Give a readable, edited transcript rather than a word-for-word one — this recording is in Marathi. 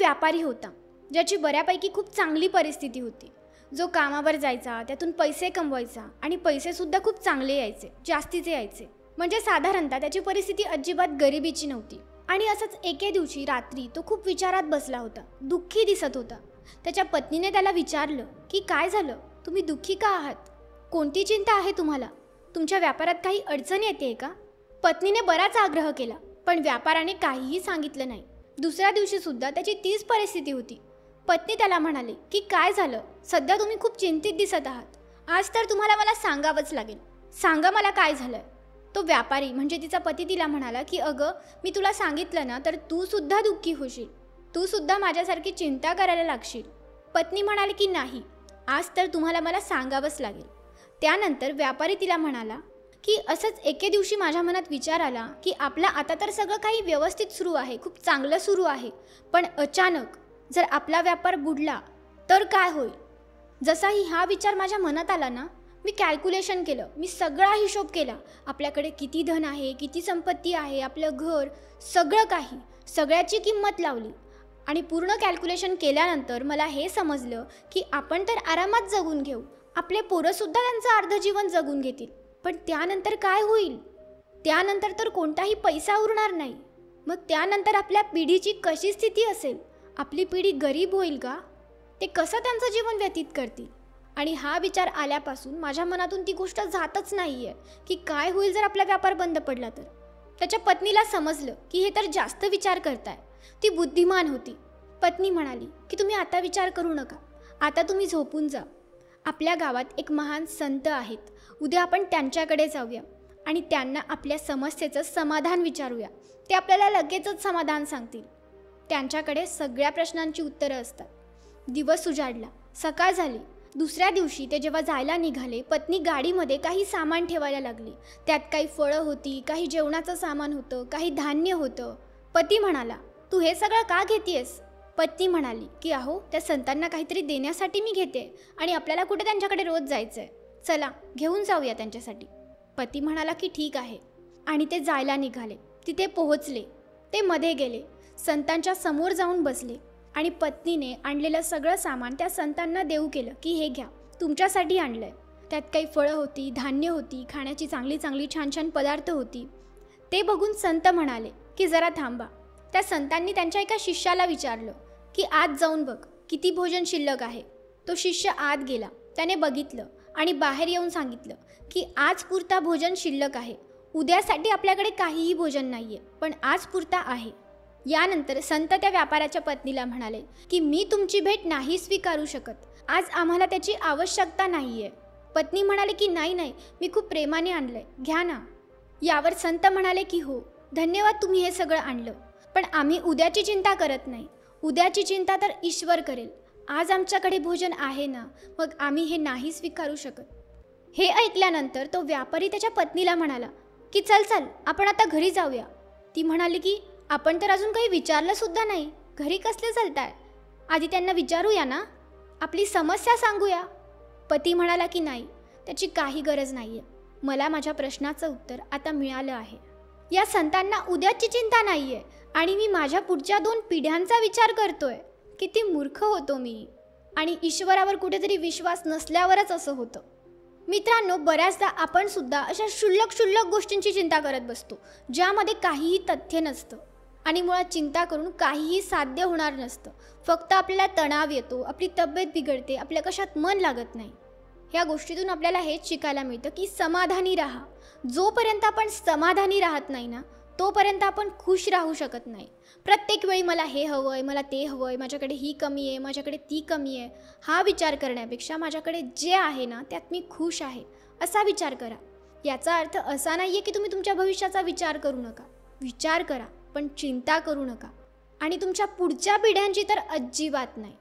व्यापारी होता, ज्याची बऱ्यापैकी खूप चांगली परिस्थिती होती, जो कामावर जायचा, त्यातून पैसे कमवायचा आणि पैसेसुद्धा खूप चांगले यायचे, जास्तीचे यायचे. म्हणजे साधारणतः त्याची परिस्थिती अजिबात गरिबीची नव्हती. आणि असंच एके दिवशी रात्री तो खूप विचारात बसला होता, दुःखी दिसत होता. त्याच्या पत्नीने त्याला विचारलं की काय झालं, तुम्ही दुःखी का आहात, कोणती चिंता आहे तुम्हाला, तुमच्या व्यापारात काही अडचण येते का? पत्नीने बराच आग्रह केला, पण व्यापाराने काहीही सांगितलं नाही. दुसऱ्या दिवशी सुद्धा त्याची तीच परिस्थिती होती. पत्नी त्याला म्हणाली की काय झालं, सध्या तुम्ही खूप चिंतित दिसत आहात, आज तर तुम्हाला मला सांगावंच लागेल, सांगा मला काय झालंय. तो व्यापारी म्हणजे तिचा पती तिला म्हणाला की अगं, मी तुला सांगितलं ना तर तू सुद्धा दुःखी होशील, तू सुद्धा माझ्यासारखी चिंता करायला लागशील. पत्नी म्हणाली की नाही, आज तर तुम्हाला मला सांगावंच लागेल. त्यानंतर व्यापारी तिला म्हणाला की असंच एके दिवशी माझ्या मनात विचार आला की आपलं आता तर सगळं काही व्यवस्थित सुरू आहे, खूप चांगलं सुरू आहे, पण अचानक जर आपला व्यापार बुडला तर काय होईल. जसाही हा विचार माझ्या मनात आला ना, मी कॅल्क्युलेशन केलं, मी सगळा हिशोब केला, आपल्याकडे किती धन आहे, किती संपत्ती आहे, आपलं घर, सगळं काही, सगळ्याची किंमत लावली आणि पूर्ण कॅल्क्युलेशन केल्यानंतर मला हे समजलं की आपण तर आरामात जगून घेऊ, आपले पोरंसुद्धा त्यांचं अर्ध जीवन जगून घेतील, पण त्यानंतर काय होईल, त्यानंतर तर कोणताही पैसा उरणार नाही. मग त्यानंतर आपल्या पिढीची कशी स्थिती असेल, आपली पिढी गरीब होईल का, ते कसं त्यांचं जीवन व्यतीत करतील. आणि हा विचार आल्यापासून माझ्या मनातून ती गोष्ट जातच नाही आहे की काय होईल जर आपला व्यापार बंद पडला तर. त्याच्या पत्नीला समजलं की हे तर जास्त विचार करताय. ती बुद्धिमान होती. पत्नी म्हणाली की तुम्ही आता विचार करू नका, आता तुम्ही झोपून जा. आपल्या गावात एक महान संत आहेत, उद्या आपण त्यांच्याकडे जाऊया आणि त्यांना आपल्या समस्येचं समाधान विचारूया, ते आपल्याला लगेचच समाधान सांगतील. त्यांच्याकडे सगळ्या प्रश्नांची उत्तरं असतात. दिवस उजाडला, सकाळ झाली. दुसऱ्या दिवशी ते जेव्हा जायला निघाले, पत्नी गाडीमध्ये काही सामान ठेवायला लागली. त्यात काही फळं होती, काही जेवणाचं सामान होतं, काही धान्य होतं. पती म्हणाला, तू हे सगळं का घेतेस? पत्नी म्हणाली की अहो, त्या संतांना काहीतरी देण्यासाठी मी घेते आणि आपल्याला कुठे त्यांच्याकडे रोज जायचंय, चला घेऊन जाऊया त्यांच्यासाठी. पती म्हणाला की ठीक आहे आणि ते जायला निघाले. तिथे पोहोचले, ते मध्ये गेले, संतांच्या समोर जाऊन बसले आणि पत्नीने आणलेलं सगळं सामान त्या संतांना देऊ केलं की हे घ्या, तुमच्यासाठी आणलंय. त्यात काही फळं होती, धान्य होती, खाण्याची चांगली चांगली छान छान पदार्थ होती. ते बघून संत म्हणाले की जरा थांबा. त्या संतांनी त्यांच्या एका शिष्याला विचारलं की आत जाऊन बघ किती भोजन शिल्लक आहे. तो शिष्य आत गेला, त्याने बघितलं आणि बाहेर येऊन सांगितलं की आज पुरता भोजन शिल्लक आहे, उद्यासाठी आपल्याकडे काहीही भोजन नाहीये, पण आज पुरता आहे. यानंतर संत त्या व्यापाऱ्याच्या पत्नीला म्हणाले की मी तुमची भेट नाही स्वीकारू शकत, आज आम्हाला त्याची आवश्यकता नाहीये. पत्नी म्हणाले की नाही नाही, मी खूप प्रेमाने आणलंय, घ्या ना. यावर संत म्हणाले की हो, धन्यवाद, तुम्ही हे सगळं आणलं, पण आम्ही उद्याची चिंता करत नाही, उद्याची चिंता तर ईश्वर करेल. आज आमच्याकडे भोजन आहे ना, मग आम्ही हे नाही स्वीकारू शकत. हे ऐकल्यानंतर तो व्यापारी त्याच्या पत्नीला म्हणाला की चल चल, आपण आता घरी जाऊया. ती म्हणाली की आपण तर अजून काही विचारलं सुद्धा नाही, घरी कसले चालताय, आधी त्यांना विचारूया ना, आपली समस्या सांगूया. पती म्हणाला की नाही, त्याची काही गरज नाहीये, मला माझ्या प्रश्नाचं उत्तर आता मिळालं आहे. या संतांना उद्याची चिंता नाहीये आणि मी माझ्या पुढच्या 2 पिढ्यांचा विचार करतोय. किती मूर्ख होतो मी. आणि ईश्वरावर कुठेतरी विश्वास नसल्यावरच असं होतं. मित्रांनो, बऱ्याचदा आपण सुद्धा अशा क्षुल्लक गोष्टींची चिंता करत बसतो, ज्यामध्ये काहीही तथ्य नसतं आणि मुळात चिंता करून काहीही साध्य होणार नसतं. फक्त आपल्याला तणाव येतो, आपली तब्येत बिघडते, आपल्या कशात मन लागत नाही. ह्या गोष्टीतून आपल्याला हेच शिकायला मिळतं की समाधानी राहा. जोपर्यंत आपण समाधानी राहत नाही ना, तोपर्यंत आपण खुश राहू शकत नाही. प्रत्येक वेळी मला हे हवंय, मला ते हवंय, माझ्याकडे ही कमी आहे, माझ्याकडे ती कमी आहे, हा विचार करण्यापेक्षा माझ्याकडे जे आहे ना त्यात मी खुश आहे असा विचार करा. याचा अर्थ असा नाही आहे की तुम्ही तुमच्या भविष्याचा विचार करू नका, विचार करा पण चिंता करू नका. आणि तुमच्या पुढच्या पिढ्यांची तर अजिबात नाही.